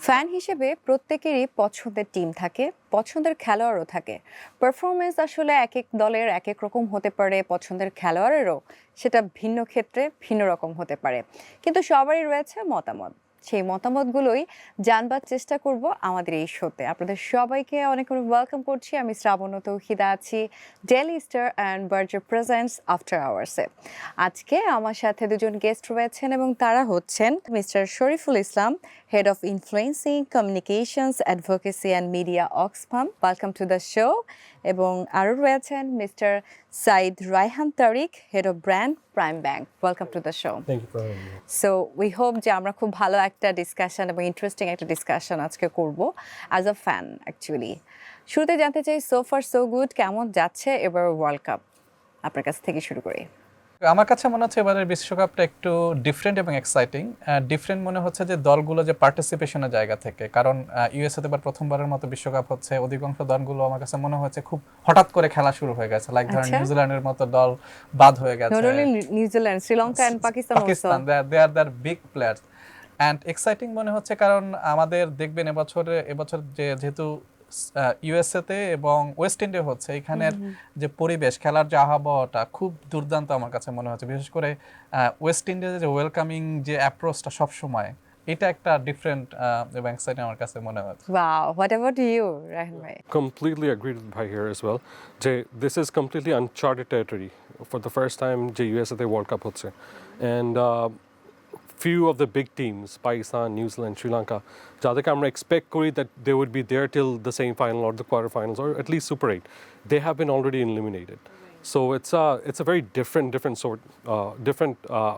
Fan হিসেবে প্রত্যেকেরই পছন্দের টিম থাকে, পছন্দের খেলোয়াড়ও থাকে। পারফরমেন্স আসলে এক এক দলের এক এক রকম হতে পারে, পছন্দের খেলোয়াড়েরও সেটা ভিন্ন ক্ষেত্রে ভিন্ন রকম হতে পারে। কিন্তু সবারই রয়েছে মতামত। সেই মতামতগুলোই জানবার চেষ্টা করব আমাদের এই শোতে। আপনাদের সবাইকে অনেক অনেক ওয়েলকাম করছি। আমি শ্রাবণ তৌহিদা আছি Daily Star and Berger presents after আওয়ার্সে। আজকে আমার সাথে দুজন গেস্ট রয়েছেন এবং তারা হচ্ছেন mister Shariful Islam, Head of Influencing, Communications, Advocacy and Media, Oxfam. Welcome to the show. এবং আরও রয়েছেন mister Saeed Raihan Tariq, Head of Brand, Prime Bank. Welcome to the show. Thank you for having me. So we hope যে আমরা খুব ভালো একটা discussion এবং interesting একটা ডিসকাশন আজকে করব অ্যাজ আ ফ্যান অ্যাকচুয়ালি। শুরুতে জানতে চাই সো ফার সো গুড, কেমন যাচ্ছে এবার ওয়ার্ল্ড কাপ? আপনার কাছ থেকে শুরু করি। আমার কাছে মনে হচ্ছে এবারের বিশ্বকাপটা একটু ডিফারেন্ট এবং এক্সাইটিং। ডিফারেন্ট মনে হচ্ছে যে দলগুলো যে পার্টিসিপেশনের জায়গা থেকে, কারণ ইউএসএতে এবার প্রথমবারের মতো বিশ্বকাপ হচ্ছে, অধিকাংশ দলগুলো আমার কাছে মনে হচ্ছে খুব হঠাৎ করে খেলা শুরু হয়ে গেছে, লাইক ধরেন নিউজিল্যান্ডের মতো দল বাদ হয়ে গেছে। Not only New Zealand, Sri Lanka and Pakistan they are big players and exciting মনে হচ্ছে, কারণ আমাদের দেখবেন এবছর যেহেতু ইউএসএতে এবং ওয়েস্ট ইন্ডিয়া হচ্ছে, এখানের যে পরিবেশ, খেলার যে আবহাওয়াটা খুব দুর্দান্ত আমার কাছে মনে হচ্ছে। বিশেষ করে ওয়েস্ট ইন্ডিয়ার যে ওয়েলকামিং যে অ্যাপ্রোচটা সব সময়, এটা একটা ডিফারেন্ট এবং এক্সাইটিং আমার কাছে মনে হচ্ছে। Wow, what about you, Rayhan bhai? Completely agreed with Bhai here as well. This is completely uncharted territory for the first time যে USA World Cup হচ্ছে, and few of the big teams, Pakistan, New Zealand, Sri Lanka, যাদেরকে আমরা expect করি that they would be there till the semi-final or the quarterfinals or at least Super 8, they have been already eliminated. So it's a very different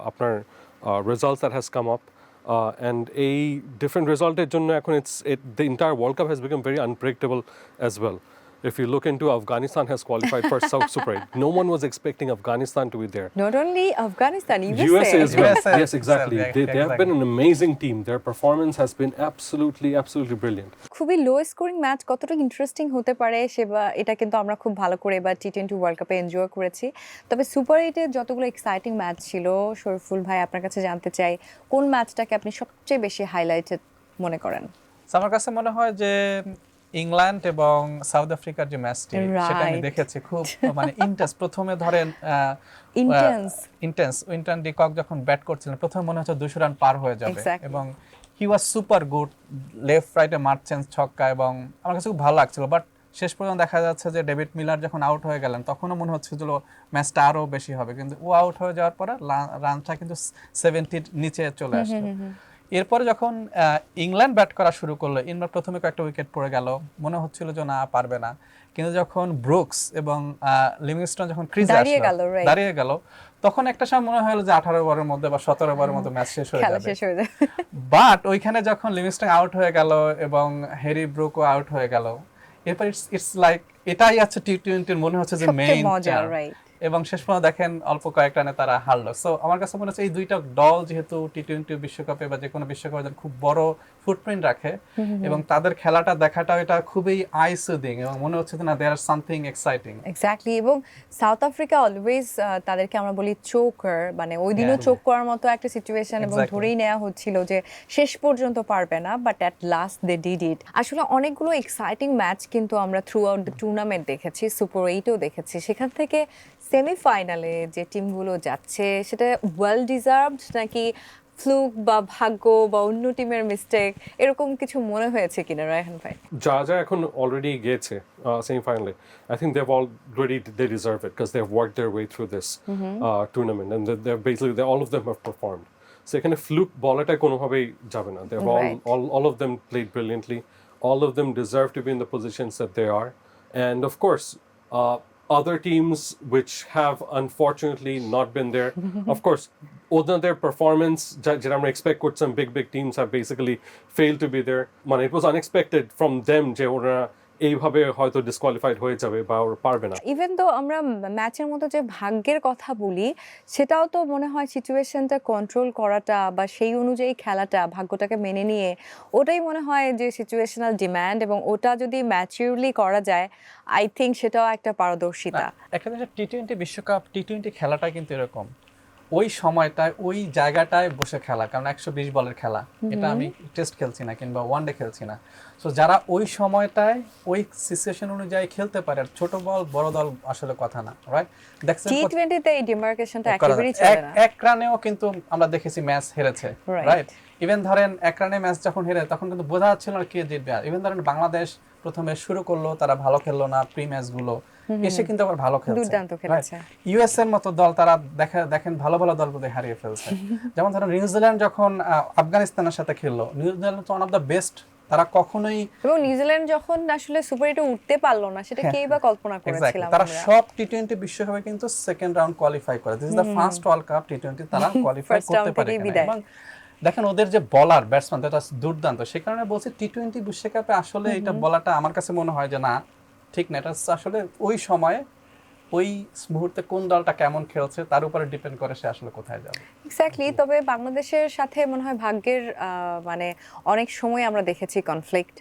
আপনার results that has come up. And a different result the entire World Cup has become very unpredictable as well. If you look into Afghanistan has qualified for South Super 8. No one was expecting Afghanistan to be there. Not only Afghanistan, USA as well. USA. Yes, exactly. They have been an amazing team. Their performance has been absolutely brilliant. খুবই low scoring match কতটা interesting হতে পারে এটা কিন্তু আমরা খুব ভালো করে এবার T20 ওয়ার্ল্ড কাপে এনজয় করেছি। তবে সুপার 8-এর যতগুলো এক্সাইটিং ম্যাচ ছিল, শরীফুল ভাই আপনার কাছে জানতে চাই কোন ম্যাচটাকে আপনি সবচেয়ে বেশি হাইলাইটেড মনে করেন? আমার কাছে মনে হয় যে ইংল্যান্ড এবং সাউথ আফ্রিকার যে ম্যাচটি, সেটা আমি দেখেছি খুব মানে ইন্টেন্স। প্রথমে ধরেন উইন্টন ডি কক যখন ব্যাট করছিলেন, প্রথমে মনে হচ্ছে 200 রান পার হয়ে যাবে এবং হি ওয়াজ সুপার গুড, লেফট রাইটে মারছেন ছক্কা, এবং আমার কাছে খুব ভালো লাগছিল। বাট শেষ পর্যন্ত দেখা যাচ্ছে যে ডেভিড মিলার যখন আউট হয়ে গেলেন, তখনও মনে হচ্ছিল ম্যাচটা আরও বেশি হবে, কিন্তু ও আউট হয়ে যাওয়ার পরে রানটা কিন্তু 70 নিচে চলে আসলো। এরপরে যখন ইংল্যান্ড ব্যাট করা শুরু করলো, ইংল্যান্ড প্রথমে কয়েকটা উইকেট পড়ে গেল, মনে হচ্ছিল যে না পারবে না, কিন্তু যখন ব্রুকস এবং লিভিংস্টন যখন ক্রিজে দাঁড়িয়ে গেল, তখন একটা সময় মনে হলো যে 18 ওভারের মধ্যে বা 17 ওভারের মধ্যে ম্যাচ শেষ হয়ে যাবে। বাট ওইখানে যখন লিভিংস্টন আউট হয়ে গেল এবং হ্যারি ব্রুকও আউট হয়ে গেল, এরপর ইটস লাইক এটাই আছে T20-র মনে হচ্ছে যে মেইন মজা, এবং শেষ পর্যন্ত দেখেন অল্প কয়েক রানে তারা হারলো। সো আমার কাছে মনে হচ্ছে এই দুইটা দল যেহেতু T20 বিশ্বকাপে বা যে কোনো বিশ্বকাপে খুব বড় ফুটপ্রিন্ট রাখে, এবং তাদের খেলাটা দেখাটা এটা খুবই আই সুদিং এবং মনে হচ্ছে না দেয়ার আর সামথিং এক্সাইটিং। এক্স্যাক্টলি। এবং সাউথ আফ্রিকা অলওয়েজ তাদেরকে আমরা বলি চোকার, মানে ওই দিনও চোক করার মতো একটা সিচুয়েশন, এবং ধরেই নেওয়া হচ্ছিল যে শেষ পর্যন্ত পারবে না, but at last they did it. আসলে অনেকগুলো এক্সাইটিং ম্যাচ কিন্তু আমরা থ্রু আউট দ্য টুর্নামেন্ট দেখেছি, সুপার 8-এও দেখেছি। সেখান থেকে সেমিফাইনালে যে টিমগুলো যাচ্ছে, সেটা ওয়েল ডিজার্ভড নাকি ফ্লুক বা ভাগ্য বা অন্য টিমের মিস্টেক, এরকম কিছু মনে হয়েছে কিনা রায়হান ভাই? যা এখন অলরেডি গেছে সেমিফাইনালে, I think they deserve it because they've worked their way through this tournament, and all of them have performed. So এখানে ফ্লুক বলাটা কোনোভাবেই যাবে না। They've all of them played brilliantly. All of them deserve to be in the positions that they are, and of course other teams which have unfortunately not been there, of course their performance যেটা আমরা expect করছি, some big teams have basically failed to be there. মানে it was unexpected from them যে ওরা এইভাবে হয়তো disqualified হয়ে যাবে বা ওরা পারবে না। ইভেন তো আমরা ম্যাচের মতো যে ভাগ্যের কথা বলি, সেটাও তো মনে হয় সিচুয়েশনটা কন্ট্রোল করাটা বা সেই অনুযায়ী খেলাটা, ভাগ্যটাকে মেনে নিয়ে, ওটাই মনে হয় যে সিচুয়েশনাল ডিমান্ড, এবং ওটা যদি ম্যাচিউরলি করা যায়, আই থিঙ্ক সেটাও একটা পারদর্শিতা। একটা জিনিস T20 বিশ্বকাপ, T20 খেলাটা কিন্তু এরকম ওই সময়টায় ওই জায়গাটায় বসে খেলা, কারণ 120 বলের খেলা, এটা আমি টেস্ট খেলছি না কিংবা ওয়ানডে খেলছি না। সো যারা ওই সময়টায় ওই সিচুয়েশন অনুযায়ী খেলতে পারে, আর ছোট বল বড় দল আসলে কথা না, রাইট? দেখছেন টি20 তে এই ডিমার্কেশনটা একেবারেই চলে না। এক রানেও কিন্তু আমরা দেখেছি ম্যাচ হেরেছে, রাইট? ইভেন ধরেন এক রানে ম্যাচ যখন হেরে তখন কিন্তু বোঝা যাচ্ছিল না কে জিতবে। ইভেন ধরেন বাংলাদেশ প্রথমে শুরু করলো, তারা ভালো খেললো না প্রি ম্যাচ গুলো, এসে কিন্তু আবার ভালো খেলছে, দুর্দান্ত খেলেছে। ইউএস এর মতো দল তারা দেখেন ভালো ভালো দলগুলো হারিয়ে ফেলছে। যেমন ধরেন নিউজিল্যান্ড যখন আফগানিস্তানের সাথে খেললো, নিউজিল্যান্ড তো ওয়ান অফ দ্য বেস্ট, তারা কখনোই, এবং নিউজিল্যান্ড যখন আসলে সুপার এইটে উঠতে পারলো না, সেটা কেই বা কল্পনা করেছিলাম তারা আমরা। সব টি20 বিশ্বকাপে কিন্তু সেকেন্ড রাউন্ড কোয়ালিফাই করে। This is the first world cup T20 তারা কোয়ালিফাই করতে পারে। এবং দেখেন ওদের যে বলার ব্যাটসম্যান, এটা দুর্দান্ত। সেই কারণে বলছি টি20 বিশ্বকাপে আসলে এটা বলাটা আমার কাছে মনে হয় যে না, ঠিক না। এটা আসলে ওই সময়ে ওই মুহূর্তে কোন দলটা কেমন খেলছে তার উপরে ডিপেন্ড করে সে আসলে কোথায় যাবে। এক্স্যাক্টলি। তবে বাংলাদেশের সাথে মনে হয় ভাগ্যের মানে অনেক সময় আমরা দেখেছি কনফ্লিক্ট,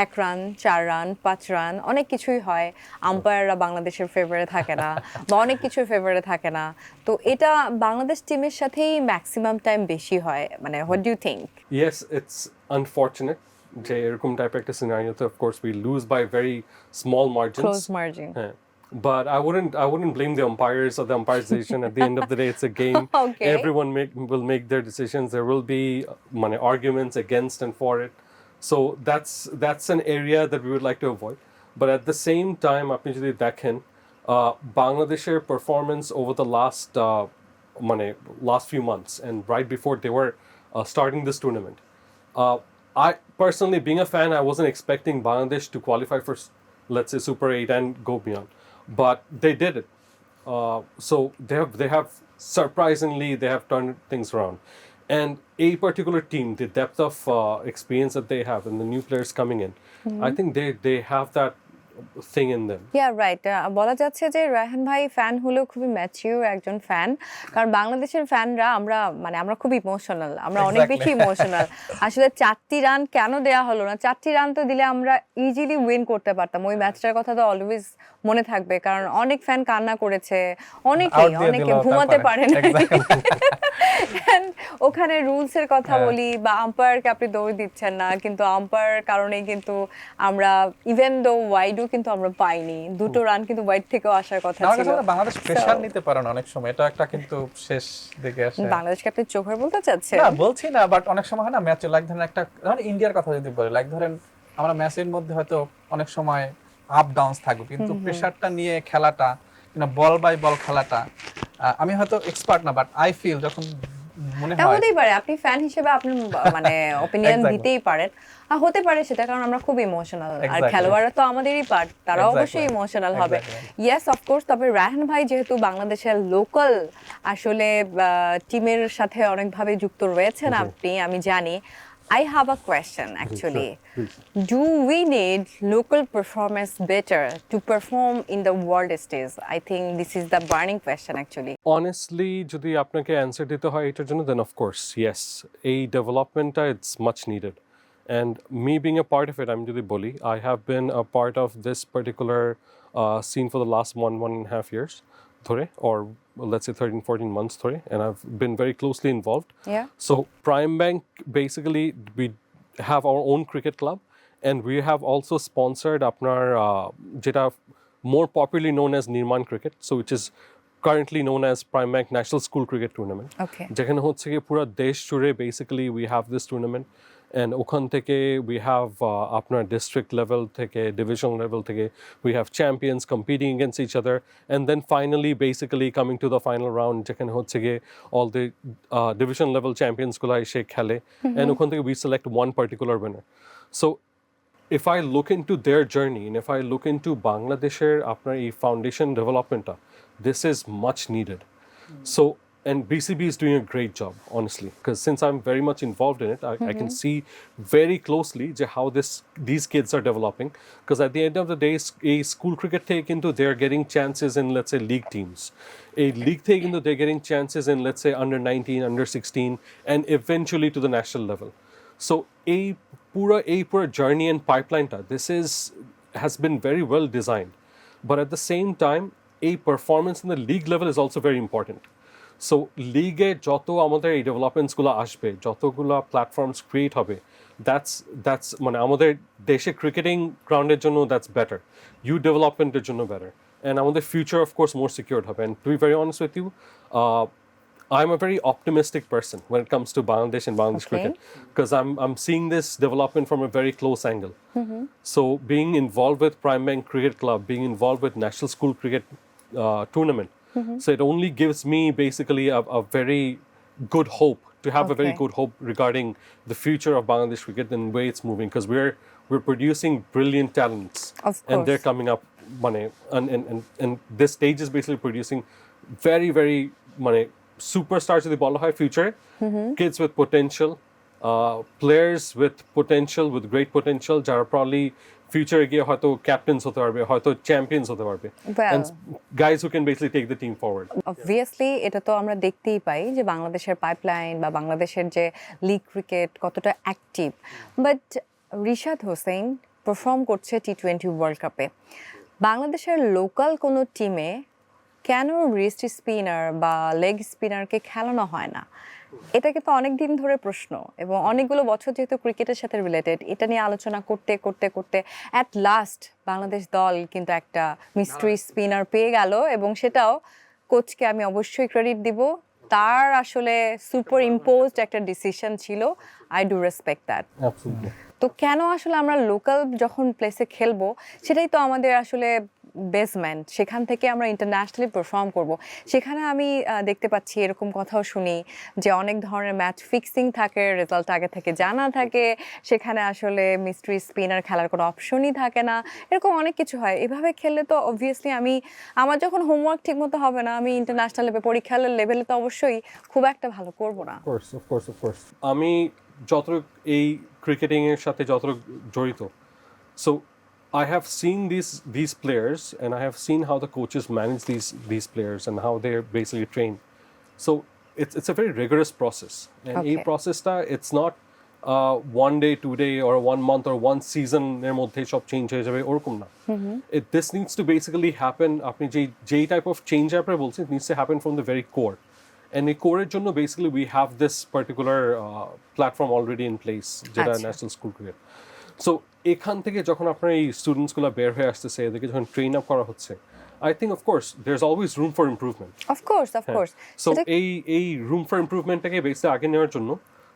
1 রান 4 রান 5 রান অনেক কিছুই হয়, আম্পায়াররা বাংলাদেশের ফেভারে থাকে না বা অনেক কিছুর ফেভারে থাকে না। তো এটা বাংলাদেশ টিমের সাথেই ম্যাক্সিমাম টাইম বেশি হয়, মানে what do you think? Yes, it's unfortunate যে এরকম টাইপের একটা সিনারিওতে of course we lose by very small margins. Close margin. But I wouldn't blame the umpires or the umpire's decision. At the end of the day, it's a game. Okay. Everyone will make their decisions. There will be arguments against and for it. So that's an area that we would like to avoid. But at the same time, আপনি যদি দেখেন Bangladesh's performance over the last few months and right before they were starting this tournament. I personally, being a fan, I wasn't expecting Bangladesh to qualify for, let's say, Super 8 and go beyond. But they did it. So they have surprisingly they have turned things around. And a particular team, the depth of experience that they have and the new players coming in, I think they have that thing in them. Yeah right. বলা যাচ্ছে যে রায়হান ভাই fan হলেও খুবই mature একজন fan, কারণ বাংলাদেশের ফ্যানরা আমরা খুব ইমোশনাল, আমরা অনেক বেশি ইমোশনাল। আসলে 4টি রান কেন দেয়া হলো না? 4টি রান তো দিলে আমরা ইজিলি উইন করতে পারতাম। ওই ম্যাচটার কথা তো অলওয়েজ মনে থাকবে, কারণ অনেক ফ্যান কান্না করেছে, অনেকে ঘুমাতে পারে না। ওখানে রুলস এর কথা বলি বা আম্পায়ারকে আপনি দৌড় দিচ্ছেন না, কিন্তু আম্পায়ার কারণে কিন্তু আমরা ইভেন দো ওয়াইডও কিন্তু আমরা পাইনি, 2টো রান কিন্তু ওয়াইড থেকেও আসার কথা ছিল। বাংলাদেশ প্রেসার নিতে পারে না অনেক সময়, এটা একটা কিন্তু শেষ দিকে আসে। বাংলাদেশকে আপনি চোখের বলতে চাচ্ছেন? না বলছি না, বাট অনেক সময় হয় না ম্যাচে, লাইক ধরেন একটা ধরেন ইন্ডিয়ার কথা যদি বলি, লাইক ধরেন আমরা ম্যাচের মধ্যে হয়তো অনেক সময় আপ ডাউনস থাকবে, কিন্তু প্রেসারটা নিয়ে খেলাটা, বল বাই বল খেলাটা, আমি হয়তো এক্সপার্ট না, বাট আই ফিল যখন মনে হয় হতেই পারে, আপনি ফ্যান হিসেবে আপনি মানে অপিনিয়ন দিতেই পারেন, হতে পারে সেটা, কারণ আমরা খুব ইমোশনাল, আর খেলোয়াড়রা তো আমাদেরই পার্ট, তারা অবশ্যই ইমোশনাল হবে। Yes of course. তবে রায়হান ভাই যেহেতু বাংলাদেশের লোকাল আসলে টিমের সাথে অনেকভাবে যুক্ত রয়েছেন আপনি, আমি জানি। I have a question actually. Do we need local performance better to perform in the world stage? I think this is the burning question actually. Honestly, যদি আপনাকে অ্যানসার দিতে হয় এটার জন্য, then of course yes, এই ডেভেলপমেন্টটা it's much needed. And me being a part of it, আমি যদি বলি, I have been a part of this particular scene for the last 1.5 years ধরে, or let's say 13-14 months ধরে, and I've been very closely involved. Yeah. So Prime Bank, basically we have our own cricket club, and we have also sponsored আপনার যেটা more popularly known as Nirman Cricket, so which is currently known as Prime Bank National School Cricket Tournament. Okay. যেখানে হচ্ছে কি পুরো দেশ জুড়ে basically we have this tournament, and ওখান থেকে we have আপনার district level থেকে division level থেকে we have champions competing against each other, and then finally basically coming to the final round যেখানে হচ্ছে কি all the division level champions গুলো এসে খেলে, and ওখান থেকে we select one particular winner. So if I look into their journey and if I look into Bangladesh's আপনার এই foundation development, this is much needed. So, and BCB is doing a great job, honestly, because since I'm very much involved in it, I can see very closely how these kids are developing. Because at the end of the day, a school cricket take into they're getting chances in, let's say, league teams. A league take into they're getting chances in, let's say, under 19, under 16, and eventually to the national level. So a pura journey and pipeline has been very well designed, but at the same time, a performance in the league level is also very important. So লিগে যত আমাদের এই ডেভেলপমেন্টসগুলো আসবে, যতগুলো platforms create হবে, that's মানে আমাদের দেশে ক্রিকেটিং গ্রাউন্ডের জন্য দ্যাটস বেটার, ইউ ডেভেলপমেন্টের জন্য বেটার, অ্যান্ড আমাদের ফিউচার অফকোর্স মোর সিকিউরড হবে। And to be very honest with you, I'm a very optimistic person when it comes to Bangladesh and Bangladesh cricket, because I'm seeing this development from a very close angle. So being involved with Prime Bank Cricket Club, being involved with National School Cricket Tournament, so it only gives me basically a very good hope, to have a very good hope regarding the future of Bangladesh cricket and where it's moving, because we're producing brilliant talents, and they're coming up, and this stage is basically producing very, very superstars with the ball high future, kids with potential, players with potential, with great potential, যারা probably future গিয়ে হয়তো captains হতে পারবে, হয়তো champions হতে পারবে, and guys who can basically take the team forward. Obviously এটা তো আমরা দেখতেই পাই যে বাংলাদেশের পাইপলাইন বা বাংলাদেশের যে লিগ ক্রিকেট কতটা active, but Rishad Hossain perform করছে T20 ওয়ার্ল্ড কাপে। বাংলাদেশের লোকাল কোনো টিমে কেন রিস্ট স্পিনার বা লেগ স্পিনারকে খেলানো হয় না? এটা কিন্তু অনেক দিন ধরে প্রশ্ন, এবং অনেকগুলো বছর যেহেতু ক্রিকেটের সাথে রিলেটেড, এটা নিয়ে আলোচনা করতে করতে করতে অ্যাট লাস্ট বাংলাদেশ দল কিন্তু একটা মিস্ট্রি স্পিনার পেয়ে গেল, এবং সেটাও কোচকে আমি অবশ্যই ক্রেডিট দিব, তার আসলে সুপার ইম্পোজড একটা ডিসিশন ছিল। I do respect that. তো কেন আসলে আমরা লোকাল যখন প্লেসে খেলবো, সেটাই তো আমাদের আসলে বেসমেন্ট, সেখান থেকে আমরা ইন্টারন্যাশনালি পারফর্ম করব। সেখানে আমি দেখতে পাচ্ছি এরকম কথাও শুনি যে অনেক ধরনের ম্যাচ ফিক্সিং থাকে, রেজাল্ট আগে থেকে জানা থাকে, সেখানে আসলে মিস্ট্রি স্পিনার খেলার কোনো অপশনই থাকে না, এরকম অনেক কিছু হয়। এভাবে খেললে তো অবভিয়াসলি আমার যখন হোমওয়ার্ক ঠিক মতো হবে না, আমি ইন্টারন্যাশনাল পরীক্ষার লেভেলে তো অবশ্যই খুব একটা ভালো করব না। অফকোর্স আমি যতটুকু এই ক্রিকেটিং এর সাথে যতটুকু জড়িত, so I have seen these players, and I have seen how the coaches manage these players and how they're basically trained. So it's a very rigorous process, and a process it's not 1 day, 2 day, or 1 month, or 1 season এর মধ্যে সব change হয়ে যাবে ওরকম না। This needs to basically happen, আপনি যেই type of change আপনি বলছেন, it needs to happen from the very core. And এই কোরের জন্য basically we have this particular platform already in place, যেটা ন্যাশনাল স্কুল ক্রিকেট। সো এখান থেকে যখন আপনার এই স্টুডেন্টসগুলো বের হয়ে আসতেছে, এদেরকে যখন ট্রেন আপ করা হচ্ছে, I think of course there's always room for improvement. Of course. So এই room for improvement-টাকে বেসে আগে নেওয়ার জন্য,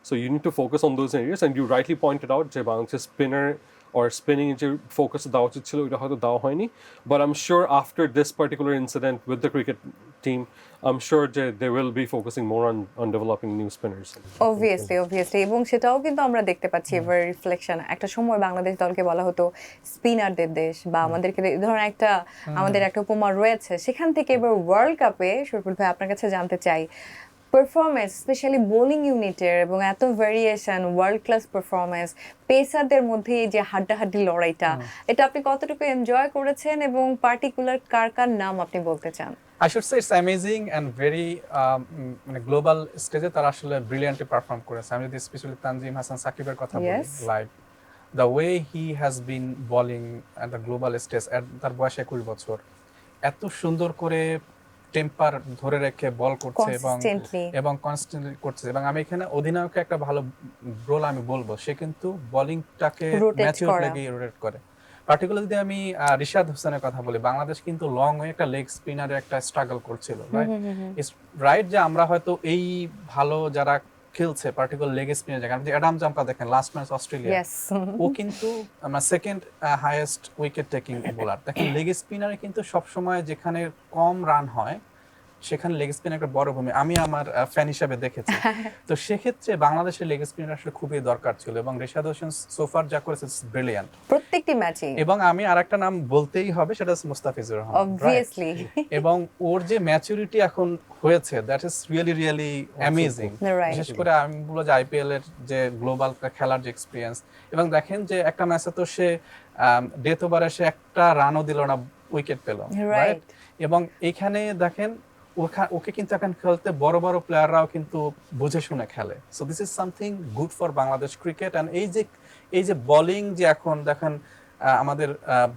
so you need to focus on those areas, and you rightly pointed out যে বাংলাদেশের স্পিনার or spinning যে ফোকাস দেওয়া উচিত ছিল, ওইটা হয়তো দেওয়া হয়নি, but I'm sure after this particular incident with the cricket team, I'm sure they will be focusing more on developing new spinners. Obviously, এবং সেটাও কিন্তু আমরা দেখতে পাচ্ছি এবার রিফ্লেকশন। একটা সময় বাংলাদেশ দলকে বলা হতো স্পিনারদের দেশ, বা আমাদেরকে ধরুন আমাদের একটা উপমা রয়েছে, সেখান থেকে এবার ওয়ার্ল্ড কাপে শরীফুল ভাই আপনার কাছে জানতে চাই, পারফরমেন্স স্পেশালি বোলিং ইউনিটের এবং এত ভেরিয়েশন, ওয়ার্ল্ড ক্লাস পারফরমেন্স, পেসারদের মধ্যে এই যে হাড্ডাহাড্ডি লড়াইটা, এটা আপনি কতটুকু এনজয় করেছেন, এবং পার্টিকুলার কার নাম আপনি বলতে চান? I should say it's amazing and very মানে গ্লোবাল স্টেজে তারা আসলে ব্রিলিয়ান্টলি পারফর্ম করেছে। আমি যদি স্পেশালি তানজিম হাসান সাকিবের কথা বলি, like the way he has been bowling at the global stage, তার বয়স 21 বছর, এত সুন্দর করে টেম্পার ধরে রেখে বল করছে এবং কনস্ট্যান্টলি করছে। এবং আমি এখানে অধিনায়ককে একটা ভালো রোল আমি বলবো, সে কিন্তু বোলিংটাকে ম্যাচিউরলি রোটেট করে। পার্টিকুলার যদি আমি রিশাদ হোসেনের কথা বলি, বাংলাদেশ কিন্তু লং ওয়ে একটা লেগ স্পিনারে একটা স্ট্রাগল করছিল, রাইট? যে আমরা হয়তো এই ভালো যারা খেলছে পার্টিকুলার লেগ স্পিনার জায়গা, আপনি অ্যাডাম জাম্পা দেখেন লাস্ট ম্যাচ অস্ট্রেলিয়া, ও কিন্তু আমরা second highest wicket taking bowler. দেখেন লেগ স্পিনারে কিন্তু সবসময় যেখানে কম রান হয় সেখানে লেগ স্পিন একটা বড় ভূমিকা আমি আমার ফ্যান হিসেবে দেখেছি। তো সেক্ষেত্রে বাংলাদেশের লেগ স্পিনার আসলে খুবই দরকার ছিল, এবং রিশাদ হোসেন সোফার যা করেছে ব্রিলিয়ান্ট প্রত্যেকটি ম্যাচে। এবং আমি আরেকটা নাম বলতেই হবে, সেটা হচ্ছে মুস্তাফিজুর রহমান, অবভিয়াসলি। এবং ওর যে ম্যাচুরিটি এখন হয়েছে, দ্যাট ইজ রিয়েলি অ্যামেজিং। বিশেষ করে আমি বলবো যে আইপিএল এর যে গ্লোবাল খেলার যে এক্সপিরিয়েন্স, এবং দেখেন যে একটা ম্যাচে তো সে ডেথ ওভারে সে একটা রানও দিল না, উইকেট পেল, রাইট? এবং এখানে দেখেন ওকে কিন্তু এখন খেলতে বড় বড় প্লেয়াররাও কিন্তু বুঝে শুনে খেলে। So this is something good for Bangladesh cricket. And এই যে বোলিং যে এখন দেখেন আমাদের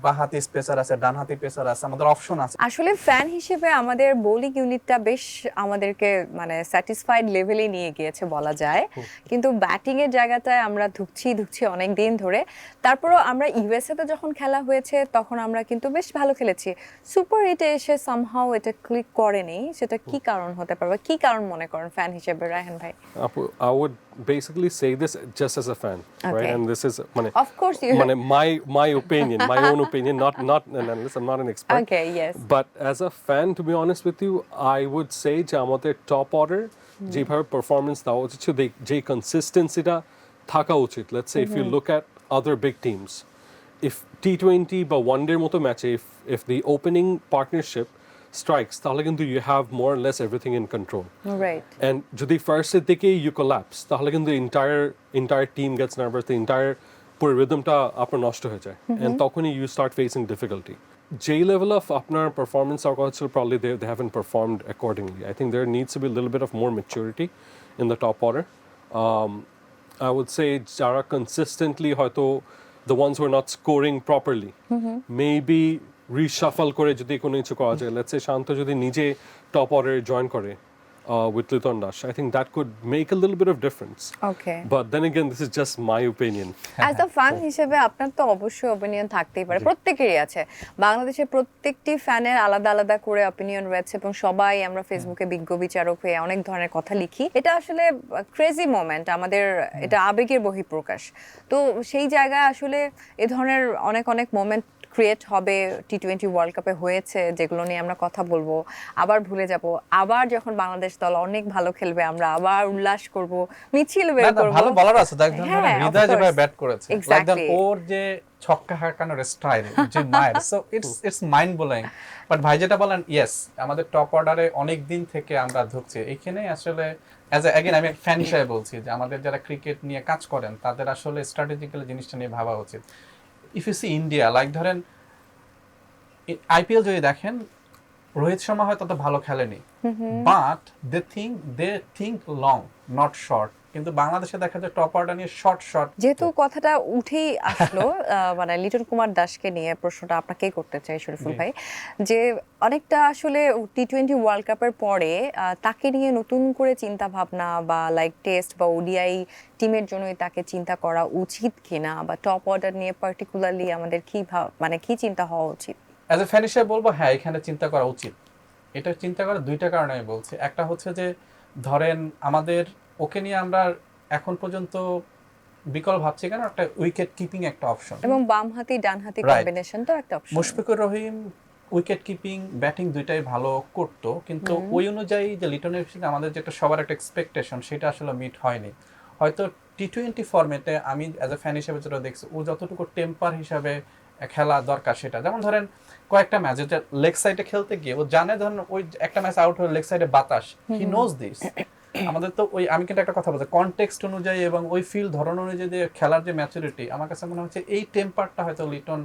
বাঁহাতি পেসার আছে, ডানহাতি পেসার আছে, আমাদের অপশন আছে। আসলে ফ্যান হিসেবে আমাদের বোলিং ইউনিটটা বেশ আমাদেরকে মানে স্যাটিসফাইড লেভেলে নিয়ে গিয়েছে বলা যায়, কিন্তু ব্যাটিং এর জায়গাটায় আমরা ধুকছি অনেক দিন ধরে। তারপরও আমরা ইউএসএ তে যখন খেলা হয়েছে তখন আমরা কিন্তু বেশ ভালো খেলেছি। সুপার এইটে এসে সামহাউ এটা ক্লিক করেনি, সেটা কি কারণ হতে পারবে, কি কারণ মনে করেন ফ্যান হিসেবে রায়হান ভাই? I would basically say this just as a fan, right? And this is of course you my opinion, my own opinion, not an analyst. I'm not an expert. Okay, yes. But as a fan, to be honest with you, I would say যে আমাদের top order যেভাবে performance দেওয়া উচিত, যে কনসিস্টেন্সিটা থাকা উচিত। Let's say if you look at other big teams, if T20 বা ওয়ানডের মতো ম্যাচে if the opening partnership strikes, তাহলে কিন্তু you have more or less everything in control. Right. And যদি ফার্স্টের দিকে you collapse, তাহলে কিন্তু entire team gets nervous, the entire পুরো রিদমটা আপনার নষ্ট হয়ে যায়, and তখনই you start facing difficulty. যেই level of আপনার performance আর কথা ছিল, probably they haven't performed accordingly. I think there needs to be a little bit of more maturity in the top order. I would say যারা consistently হয়তো the ones who are not scoring properly, maybe reshuffle করে যদি কোনো কিছু করা যায়। Let's say শান্ত যদি নিজে টপ অর্ডারে জয়েন করে with Liton Das, I think that could make a little bit of difference. Okay. But then again, this is just my opinion. As a fan হিসেবে আপনার তো অবশ্যই অপিনিয়ন থাকতেই পারে, প্রত্যেকেরই আছে। বাংলাদেশের প্রত্যেকটি ফ্যানের আলাদা আলাদা করে অপিনিয়ন রয়েছে এবং সবাই আমরা ফেসবুকে বিজ্ঞ বিচারক হয়ে অনেক ধরনের কথা লিখি। এটা আসলে ক্রেজি মোমেন্ট, আমাদের এটা আবেগের বহিঃপ্রকাশ। তো সেই জায়গায় আসলে এ ধরনের অনেক মোমেন্ট ক্রিয়েট হবে, T20 ওয়ার্ল্ড কাপে হয়েছে, যেগুলো নিয়ে আমরা কথা বলবো, আবার ভুলে যাব। আবার যখন বাংলাদেশ দল অনেক ভালো খেলবে আমরা আবার উল্লাস করব, মিছিল বের করব। ভালো বলার আছে, দেখেন হৃদয় যেভাবে ব্যাট করেছে, Exactly. ওর যে ছক্কা হাঁকানোর স্টাইল, যে মাইর, so it's mind blowing. But ভাই যেটা বলেন, ইয়েস, আমাদের টপ অর্ডারে অনেক দিন থেকে আমরা ধুকছি। এইখানে আসলে অ্যাগেন আমি ফ্যান হিসেবে বলছি যে আমাদের যারা ক্রিকেট নিয়ে কাজ করেন তাদের আসলে স্ট্র্যাটেজিক্যালি জিনিসটা নিয়ে ভাবা উচিত। If you see India, like ধরেন আইপিএল যদি দেখেন, রোহিত শর্মা হয়তো তত ভালো খেলেনি, but they think long not short. কিন্তু বাংলাদেশে দেখা যায় টপ অর্ডার নিয়ে শর্ট। যেহেতু কথাটা উঠেই আসলো মানে লিটন কুমার দাসকে নিয়ে প্রশ্নটা আপনাকেই করতে চাই শরীফুল ভাই, যে অনেকটা আসলে T20 ওয়ার্ল্ড কাপের পরে তাকে নিয়ে নতুন করে চিন্তা ভাবনা বা লাইক টেস্ট বা ওডিআই টিমের জন্যই তাকে চিন্তা করা উচিত কিনা, বা টপ অর্ডার নিয়ে পার্টিকুলারলি আমাদের কি চিন্তা হওয়া উচিত? অ্যাজ এ ফ্যান হিসেবে বলবো, হ্যাঁ, এখানে চিন্তা করা উচিত। এটা চিন্তা করার দুইটা কারণে আমি বলছি। একটা হচ্ছে যে ধরেন আমাদের ওকে নিয়ে আমরা এখন পর্যন্ত বিকল্প ভাবছি কেন, একটা উইকেট কিপিং একটা অপশন, এবং বামহাতি ডানহাতি কম্বিনেশনটাও একটা option. Mushfiqur Rahim wicket keeping batting দুইটাই ভালো করতো, কিন্তু ওই অনুযায়ী যে লিটনের পিছনে আমাদের যেটা সবার একটা এক্সপেকটেশন, সেটা আসলে মিট হয়নি। হয়তো T20 ফরম্যাটে আমি অ্যাজ এ ফ্যান হিসেবে যেটা দেখছি, ও যতটুকু টেম্পার হিসাবে খেলা দরকার সেটা, যেমন ধরেন কয়েকটা ম্যাচ যেটা লেগ সাইডে খেলতে গিয়ে ও জানে, ধরেন ওই একটা ম্যাচ আউট হলে লেগ সাইডে বাতাস, হি নোজ দিস। আমাদের তো ওই, আমি কিন্তু একটা কথা বলছি, কনটেক্সট অনুযায়ী এবং ওই ফিল ধরন অনুযায়ী যে খেলার যে ম্যাচুরিটি, আমার কাছে মনে হচ্ছে এই টেম্পারটা হয়তো লিটন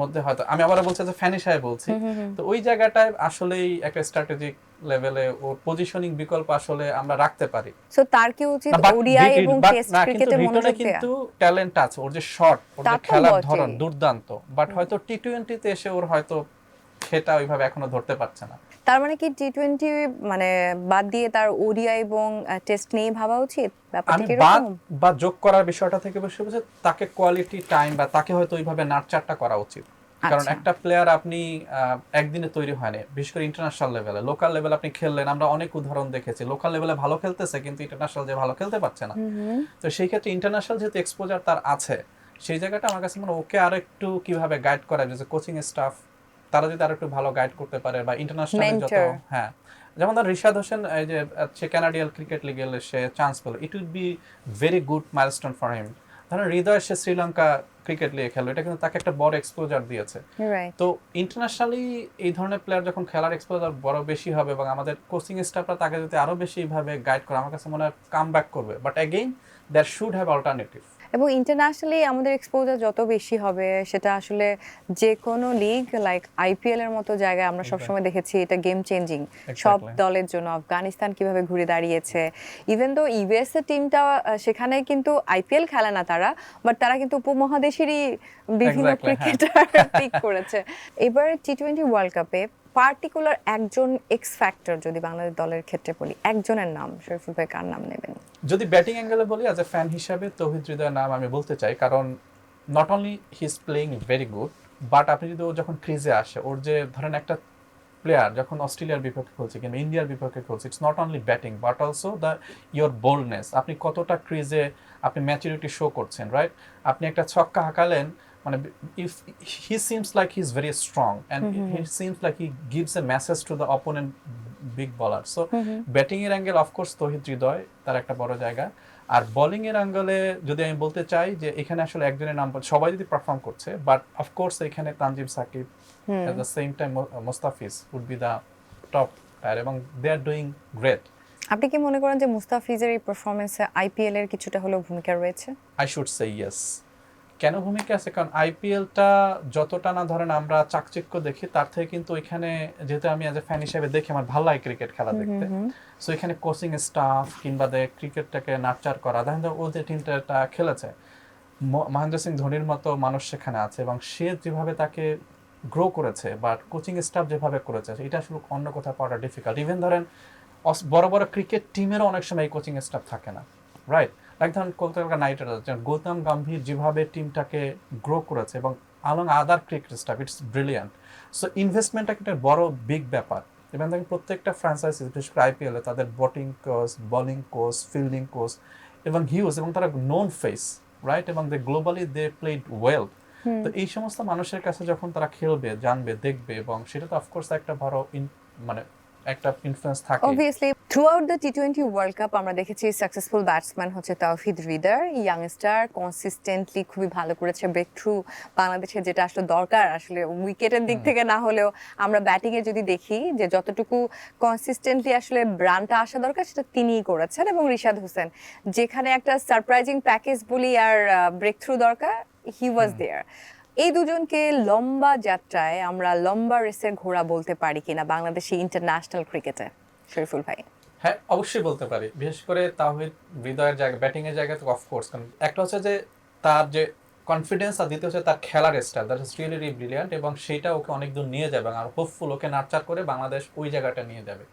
মধ্যে হয়তো, আমি আবার বলছি যে ফ্যান হিসেবে বলছি, তো ওই জায়গাটায় আসলেই একটা স্ট্র্যাটেজিক লেভেলে ও পজিশনিং বিকল্প আসলে আমরা রাখতে পারি। সো তার কি উচিত ওডিআই এবং টেস্ট ক্রিকেটে মনোযোগ দেয়া? কিন্তু ট্যালেন্ট আছে, ওর যে শট, ওর যে খেলার ধরন দুর্দান্ত, বাট হয়তো T20 তে এসে ওর হয়তো সেটা ওইভাবে এখনো ধরতে পারছে না। তার মানে কি T20 মানে বাদ দিয়ে তার ওডিআই এবং টেস্ট নিয়ে ভাবা উচিত? ব্যাপারটা কি বাদ এরকম? বা যোগ করার বিষয়টা থেকে বসে তাকে কোয়ালিটি টাইম বা তাকে হয়তো ওইভাবে নার্চারটা করা উচিত। কারণ একটা প্লেয়ার আপনি একদিনে তৈরি হয় না, বিশেষ করে ইন্টারন্যাশনাল লেভেলে। লোকাল লেভেলে আপনি খেললেন, আমরা অনেক উদাহরণ দেখেছি, লোকাল লেভেলে ভালো খেলতেছে কিন্তু ইন্টারন্যাশনাল যে ভালো খেলতে পারছে না। তো সেই ক্ষেত্রে ইন্টারন্যাশনাল যেহেতু এক্সপোজার তার আছে, সেই জায়গাটা আমার কাছে মনে ওকে আরেকটু কিভাবে গাইড করা যায়, যে কোচিং স্টাফ তারা যদি আরেকটু ভালো গাইড করতে পারে, বা ইন্টারন্যাশনাল যত, হ্যাঁ, যেমন ধর রিশাদ হোসেন, এই যে সে কানাডিয়ান ক্রিকেট লিগে সে চান্স পেল, it would be very good milestone for him. ধরেন হৃদয় সে শ্রীলঙ্কা ক্রিকেট লিগে খেলো, এটা কিন্তু তাকে একটা বড় এক্সপোজার দিয়েছে। তো ইন্টারন্যাশনালি এই ধরনের প্লেয়ার যখন খেলার এক্সপোজার বড় বেশি হবে, এবং আমাদের কোচিং স্টাফরা তাকে যদি আরো বেশি ভাবে গাইড করে, আমার কাছে মনে হয় কাম ব্যাক করবে। But again there should have alternative. এবং ইন্টারন্যাশনালি আমাদের এক্সপোজার যত বেশি হবে সেটা আসলে যে কোনো লিগ লাইক আইপিএল এর মতো জায়গায় আমরা সবসময় দেখেছি এটা গেম চেঞ্জিং সব দলের জন্য। আফগানিস্তান কিভাবে ঘুরে দাঁড়িয়েছে, ইভেন দো ইউএস এর টিমটা সেখানে কিন্তু আইপিএল খেলে না তারা, বাট তারা কিন্তু উপমহাদেশেরই বিভিন্ন ক্রিকেটার পিক করেছে। এবার টি20 ওয়ার্ল্ড কাপে পার্টিকুলার একজন এক্স ফ্যাক্টর যদি বাংলাদেশ দলের ক্ষেত্রে বলি, একজনের নাম শরীফুল ভাই কার নাম নেবেন? যদি ব্যাটিং অ্যাঙ্গেলে বলি, অ্যাজ এ ফ্যান হিসাবে তৌহিদ হৃদয়ের নাম আমি বলতে চাই, কারণ not only he is playing very good, but আপনি যদি ও যখন ক্রিজে আসে, ওর যে ধরেন একটা প্লেয়ার যখন অস্ট্রেলিয়ার বিপক্ষে খেলছে কিংবা ইন্ডিয়ার বিপক্ষে খেলছে, it's not only batting but also the your boldness. আপনি কতটা ক্রিজে আপনি ম্যাচুরিটি শো করছেন, রাইট? আপনি একটা ছক্কা হাঁকালেন, মানে if he seems like he is very strong and he seems like he gives a message to the opponent big বলার। So batting এর অ্যাঙ্গেল অফকোর্স তৌহিদ হৃদয় তার একটা বড় জায়গা। আর বোলিং এর অ্যাঙ্গেলে যদি আমি বলতে চাই যে এখানে আসলে একজনের নাম সবাই যদি পারফর্ম করছে, বাট অফকোর্স এখানে Tanzim Shakib at the same time Mustafiz would be the top player এবং they are doing great. আপনি কি মনে করেন যে মুস্তাফিজের এই পারফরম্যান্সে আইপিএল এর কিছুটা হলেও ভূমিকা রয়েছে? I should say yes. কেন ভূমিকা আছে? কারণ আইপিএলটা যতটা না ধরেন আমরা চাকচিক্য দেখি, তার থেকে কিন্তু এখানে যেহেতু আমি অ্যাজ এ ফ্যান হিসেবে দেখি, আমার ভালো লাগে ক্রিকেট খেলা দেখতে। সো এখানে কোচিং স্টাফ কিংবা ক্রিকেটটাকে নার্চার করা, দেখেন ও যে টিমটা খেলেছে, মহেন্দ্র সিং ধোনির মতো মানুষ সেখানে আছে এবং সে যেভাবে তাকে গ্রো করেছে বা কোচিং স্টাফ যেভাবে করেছে, এটা আসলে অন্য কোথাও পাওয়াটা ডিফিকাল্ট। ইভেন ধরেন বড় বড় ক্রিকেট টিমেরও অনেক সময় এই কোচিং স্টাফ থাকে না, রাইট? লাইক ধরেন কলকাতা নাইট রাইডার্স, গৌতম গম্ভীর যেভাবে টিমটাকে গ্রো করেছে এবং along other cricket staff, it's brilliant. So ইনভেস্টমেন্টটা একটা বড় বিগ ব্যাপার। এবং দেখেন প্রত্যেকটা ফ্র্যাঞ্চাইজি, বিশেষ করে আইপিএলে তাদের batting coach, bowling coach, fielding coach এবং হিউজ, এবং তারা নোন ফেস, রাইট? এবং দে গ্লোবালি দে প্লেড ওয়েল। তো এই সমস্ত মানুষের কাছে যখন তারা খেলবে, জানবে, দেখবে, এবং সেটা তো অফকোর্স একটা বড় মানে একটা ইনফ্লুয়েন্স থাকে। Obviously throughout the T20 world cup আমরা দেখেছি সাকসেসফুল ব্যাটসম্যান হচ্ছে তৌহিদ হৃদয়, ইয়াংস্টার, কনসিস্টেন্টলি খুবই ভালো করেছে ব্রেক থ্রু বাংলাদেশে, যেটা আসলে দরকার আসলে উইকেটের দিক থেকে না হলেও আমরা ব্যাটিং এ যদি দেখি যে যতটুকু কনসিস্টেন্টলি আসলে রানটা আসা দরকার সেটা তিনিই করেছেন। এবং রিশাদ হোসেন, যেখানে একটা সারপ্রাইজিং প্যাকেজ বলি আর ব্রেক থ্রু দরকার, হি ওয়াজ দেয়ার। এই দুজনকে লম্বা যাত্রায় আমরা লম্বা রেসের ঘোড়া বলতে পারি কিনা বাংলাদেশি ইন্টারন্যাশনাল ক্রিকেটে, শরীফুল ভাই? হ্যাঁ, অবশ্যই বলতে পারি। বিশেষ করে তাওহিদ হৃদয়ের জায়গা, ব্যাটিং এর জায়গা তো অফকোর্স, কারণ একটা হচ্ছে যে তার যে কনফিডেন্স, আর দ্বিতীয় হচ্ছে তার খেলার style, that is really brilliant, এবং সেটা ওকে অনেক দূর নিয়ে যাবে আর হোপফুল ওকে নার্চার করে বাংলাদেশ ওই জায়গাটা নিয়ে যাবে।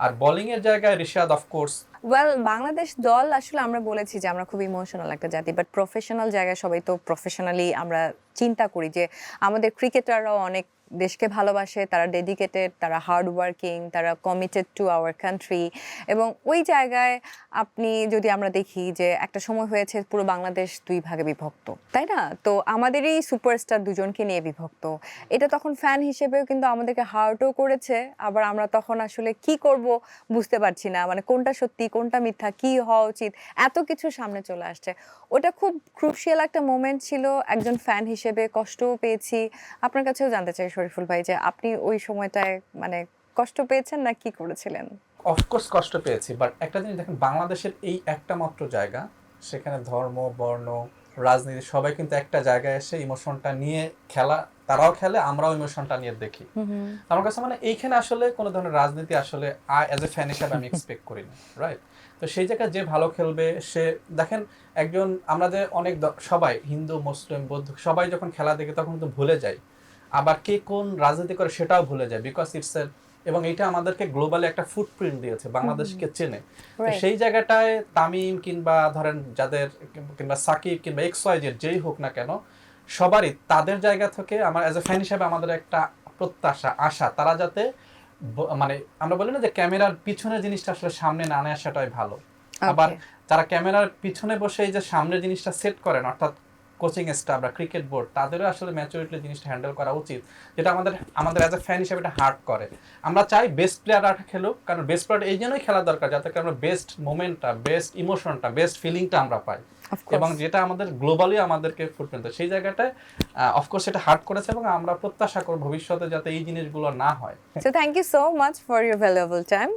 আর বোলিং এর জায়গায় রিশাদ অফকোর্স। ওয়েল, বাংলাদেশ দল আসলে আমরা বলেছি যে আমরা খুব ইমোশনাল একটা জাতি, বাট প্রফেশনাল জায়গায় সবাই তো প্রফেশনালি আমরা চিন্তা করি যে আমাদের ক্রিকেটাররাও অনেক দেশকে ভালোবাসে, তারা ডেডিকেটেড, তারা হার্ড ওয়ার্কিং, তারা কমিটেড টু আওয়ার কান্ট্রি। এবং ওই জায়গায় আপনি যদি আমরা দেখি যে একটা সময় হয়েছে পুরো বাংলাদেশ দুই ভাগে বিভক্ত, তাই না? তো আমাদেরই সুপারস্টার দুজনকে নিয়ে বিভক্ত, এটা তখন ফ্যান হিসেবেও কিন্তু আমাদেরকে হার্টও করেছে। আবার আমরা তখন আসলে কি করব বুঝতে পারছি না, মানে কোনটা সত্যি কোনটা মিথ্যা, কি হওয়া উচিত, এত কিছু সামনে চলে আসছে। ওটা খুব ক্রুশিয়াল একটা মোমেন্ট ছিল, একজন ফ্যান হিসেবে কষ্টও পেয়েছি। আপনার কাছেও জানতে চাই শরীফুল ভাই যে আপনি ওই সময়টায় মানে কষ্ট পেয়েছেন না কি করেছিলেন? অফকোর্স কষ্ট পেয়েছি, বাট একটা জিনিস দেখেন, বাংলাদেশের এই একটা মাত্র জায়গা, সেখানে ধর্ম, বর্ণ, রাজনীতি সবাই কিন্তু একটা জায়গায় এসে ইমোশনটা নিয়ে খেলা, তারাও খেলে, আমরাও ইমোশনটা নিয়ে দেখি। আমার কাছে মানে এইখানে আসলে কোনো ধরনের রাজনীতি আসলে অ্যাজ এ ফ্যান হিসাবে আমি এক্সপেক্ট করি না, রাইট? তো সেই জায়গায় যে ভালো খেলবে সে, দেখেন একজন, আমরা যে অনেক সবাই হিন্দু, মুসলিম, বৌদ্ধ সবাই যখন খেলা দেখি তখন কিন্তু ভুলে যাই, আবার কে কোন রাজনীতি করে সেটাও ভুলে যায়, বিকজ ইটস এ, এবং এটা আমাদেরকে গ্লোবালি একটা ফুটপ্রিন্ট দিয়েছে, বাংলাদেশকে চেনে। তো সেই জায়গাটায় তামিম কিংবা ধরেন যাদের, কিংবা সাকিব কিংবা এক্সওয়াইজেড যেই হোক না কেন, সবারই তাদের জায়গা থেকে আমার অ্যাজ এ ফ্যান হিসেবে আমাদের একটা প্রত্যাশা, আশা, তারা যাতে মানে আমরা বলি না যে ক্যামেরার পিছনের জিনিসটা আসলে সামনে না আনে আসাটাই ভালো। আবার যারা ক্যামেরার পিছনে বসে এই যে সামনের জিনিসটা সেট করেন, অর্থাৎ কোচিং স্টাফ বা ক্রিকেট বোর্ড, তাদেরও আসলে ম্যাচুরিটি জিনিসটা হ্যান্ডেল করা উচিত, যেটা আমাদের অ্যাজ এ ফ্যান হিসেবে এটা হার্ট করে। আমরা চাই বেস্ট প্লেয়াররা খেলুক, কারণ বেস্ট প্লেয়ার এই জন্যই খেলা দরকার যাতে আমরা বেস্ট মোমেন্টটা, বেস্ট ইমোশনটা, বেস্ট ফিলিংটা আমরা পাই, এবং যেটা আমাদের গ্লোবালি আমাদেরকে ফুটপ্রিন্ট, সেই জায়গাটায় অফকোর্স সেটা হার্ট করেছে, এবং আমরা প্রত্যাশা করব ভবিষ্যতে যাতে এই জিনিসগুলো না হয়। So thank you so much for your valuable time.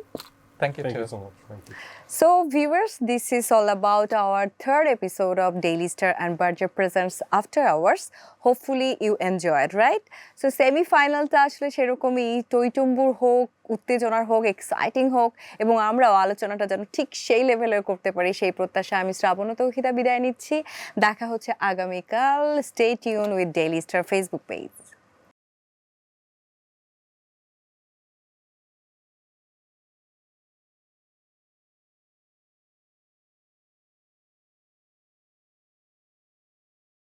Thank you Thank you so much. Thank you. So, viewers, this is all about our third episode of Daily Star and Berger Presents After Hours. Hopefully, you enjoyed, right? So, semi-final টা আসলে সেরকমই টইটুম্বুর হোক, উত্তেজনার হোক, exciting হোক এবং আমরাও আলোচনাটা যেন ঠিক সেই লেভেলের করতে পারি সেই প্রত্যাশা আমি শ্রাবণ ও তৌহিদা বিদায় নিচ্ছি। দেখা হচ্ছে আগামীকাল। Stay tuned with Daily Star Facebook page.